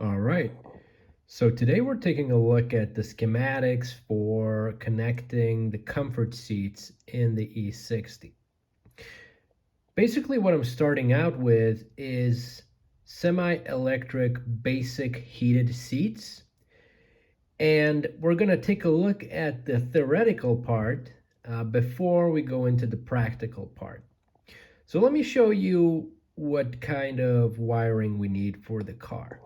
All right. So today we're taking a look at the schematics for connecting the comfort seats in the E60. Basically, what I'm starting out with is semi-electric basic heated seats. And we're going to take a look at the theoretical part before we go into the practical part. So let me show you what kind of wiring we need for the car.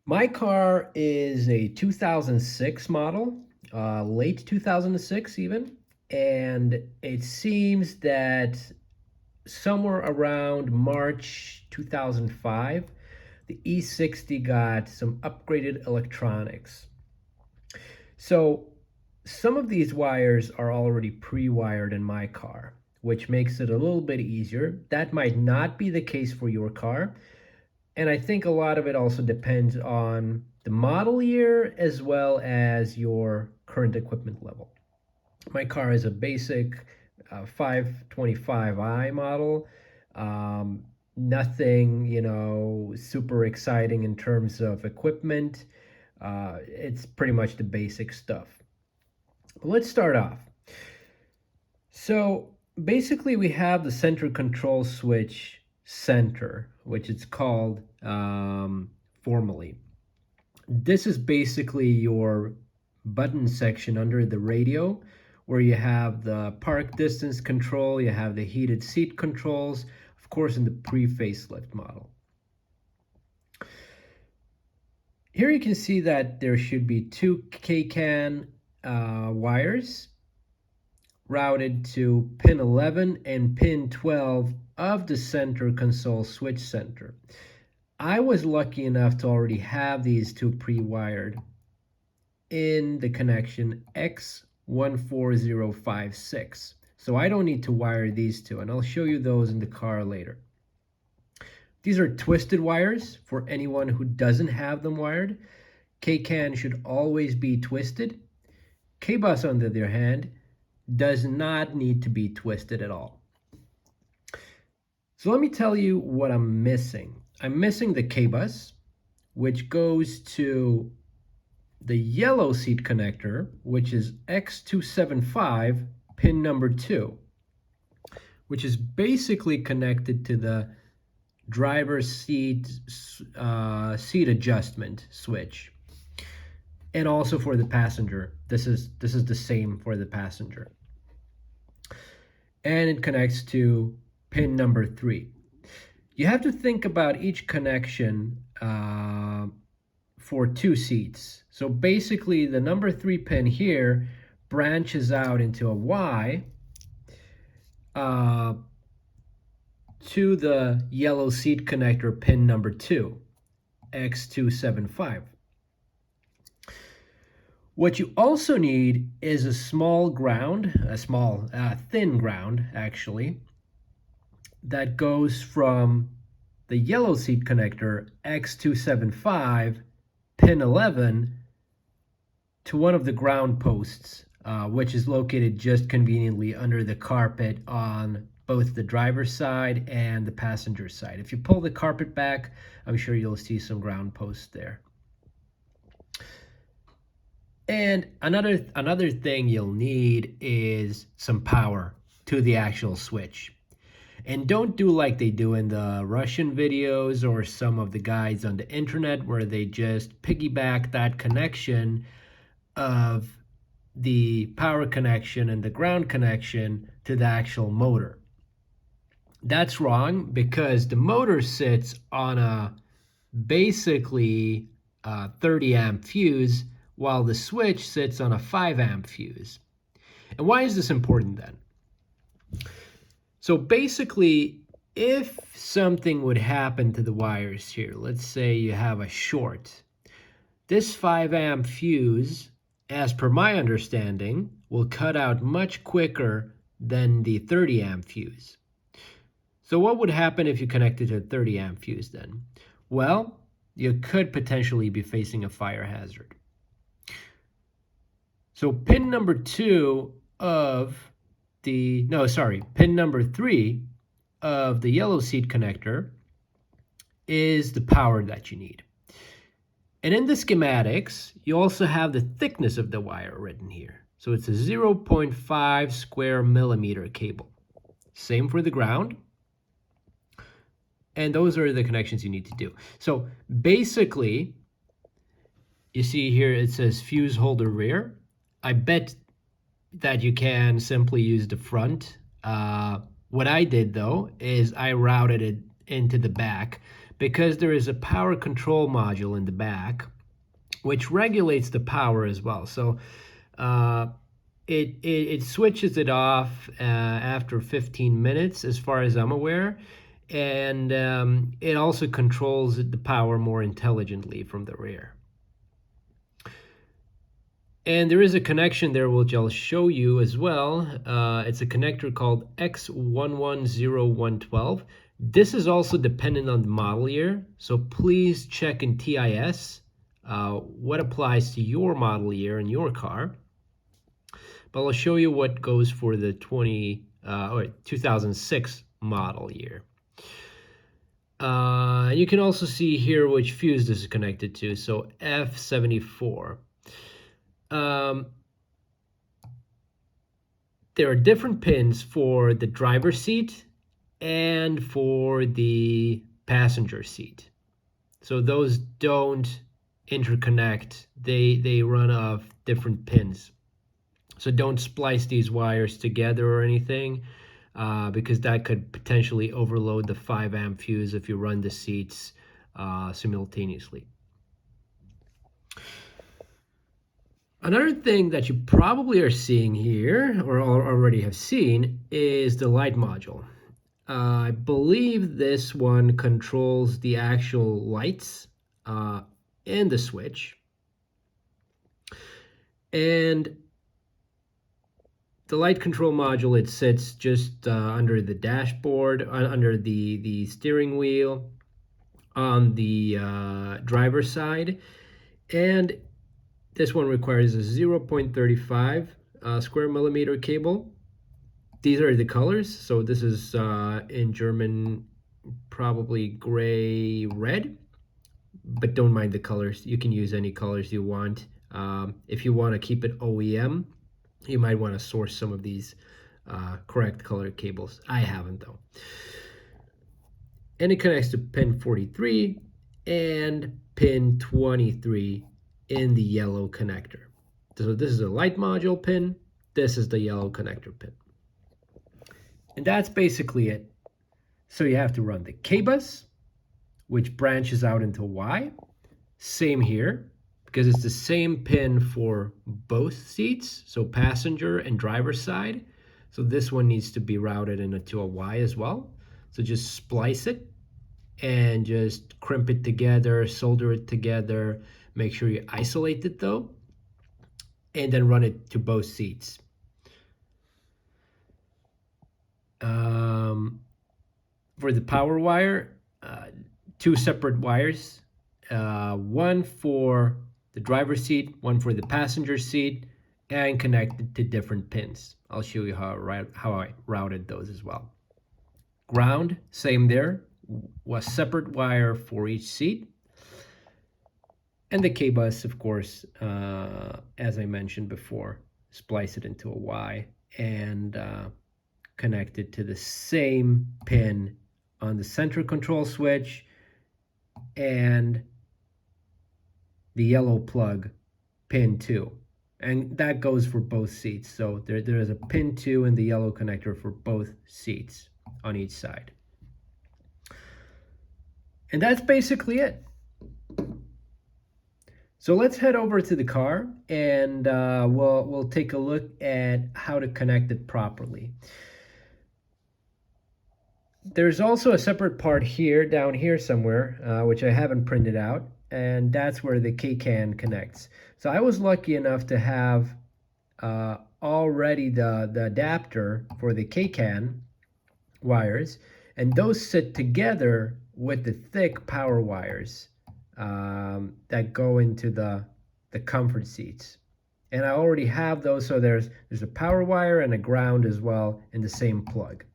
My car is a 2006 model, late 2006 even, and it seems that somewhere around March 2005, the E60 got some upgraded electronics. So some of these wires are already pre-wired in my car, which makes it a little bit easier. That might not be the case for your car. And I think a lot of it also depends on the model year as well as your current equipment level. My car is a basic 525i model. Nothing, super exciting in terms of equipment. It's pretty much the basic stuff. Let's start off. So basically we have the center control switch center, which it's called formally. This is basically your button section under the radio where you have the park distance control, you have the heated seat controls, of course in the pre-facelift model. Here you can see that there should be two KCAN wires routed to pin 11 and pin 12 of the center console switch center. I was lucky enough to already have these two pre-wired in the connection X14056. So I don't need to wire these two, and I'll show you those in the car later. These are twisted wires for anyone who doesn't have them wired. KCAN should always be twisted. K-bus, on the other hand, does not need to be twisted at all. So let me tell you what I'm missing. I'm missing the K-bus, which goes to the yellow seat connector, which is X275 pin number 2, which is basically connected to the driver's seat adjustment switch. And also for the passenger. This is the same for the passenger. And it connects to pin number 3. You have to think about each connection for two seats. So basically the number 3 pin here branches out into a Y to the yellow seat connector pin number 2, X275. What you also need is a small ground, thin ground actually, that goes from the yellow seat connector X275 pin 11 to one of the ground posts, which is located just conveniently under the carpet on both the driver's side and the passenger side. If you pull the carpet back, I'm sure you'll see some ground posts there. And another thing you'll need is some power to the actual switch. And don't do like they do in the Russian videos or some of the guides on the internet where they just piggyback that connection of the power connection and the ground connection to the actual motor. That's wrong because the motor sits on a basically 30 amp fuse while the switch sits on a 5 amp fuse. And why is this important then? So basically, if something would happen to the wires here, let's say you have a short, this 5 amp fuse, as per my understanding, will cut out much quicker than the 30 amp fuse. So what would happen if you connected to a 30 amp fuse then? Well, you could potentially be facing a fire hazard. So pin number 2 of pin number 3 of the yellow seat connector is the power that you need. And in the schematics, you also have the thickness of the wire written here. So it's a 0.5 square millimeter cable. Same for the ground. And those are the connections you need to do. So basically, you see here it says fuse holder rear. I bet that you can simply use the front. What I did though is I routed it into the back because there is a power control module in the back which regulates the power as well. So it switches it off after 15 minutes as far as I'm aware, and it also controls the power more intelligently from the rear. And there is a connection there which I'll show you as well. It's a connector called X110112. This is also dependent on the model year, so please check in TIS what applies to your model year in your car. But I'll show you what goes for the 2006 model year. You can also see here which fuse this is connected to, so F74. There are different pins for the driver's seat and for the passenger seat. So those don't interconnect. They run off different pins. So don't splice these wires together or anything because that could potentially overload the 5 amp fuse if you run the seats simultaneously. Another thing that you probably are seeing here, or already have seen, is the light module. I believe this one controls the actual lights in the switch. And the light control module, it sits just under the dashboard, under the steering wheel, on the driver's side. And this one requires a 0.35 square millimeter cable. These are the colors. So this is in German, probably gray, red, but don't mind the colors. You can use any colors you want. If you want to keep it OEM, you might want to source some of these correct color cables. I haven't though. And it connects to pin 43 and pin 23 in the yellow connector. So this is a light module pin. This is the yellow connector pin. And that's basically it. So you have to run the K-bus, which branches out into Y. Same here, because it's the same pin for both seats, so passenger and driver side. So this one needs to be routed into a Y as well. So just splice it and just crimp it together, solder it together. Make sure you isolate it though, and then run it to both seats. For the power wire, 2 separate wires, one for the driver's seat, one for the passenger seat, and connected to different pins. I'll show you how I routed those as well. Ground, same there, was separate wire for each seat. And the K-bus, of course, as I mentioned before, splice it into a Y and connect it to the same pin on the center control switch and the yellow plug, pin 2. And that goes for both seats. So there is a pin 2 in the yellow connector for both seats on each side. And that's basically it. So let's head over to the car and we'll take a look at how to connect it properly. There's also a separate part here, down here somewhere, which I haven't printed out, and that's where the K-can connects. So I was lucky enough to have already the adapter for the K-can wires, and those sit together with the thick power wires that go into the comfort seats. And I already have those, so there's a power wire and a ground as well in the same plug.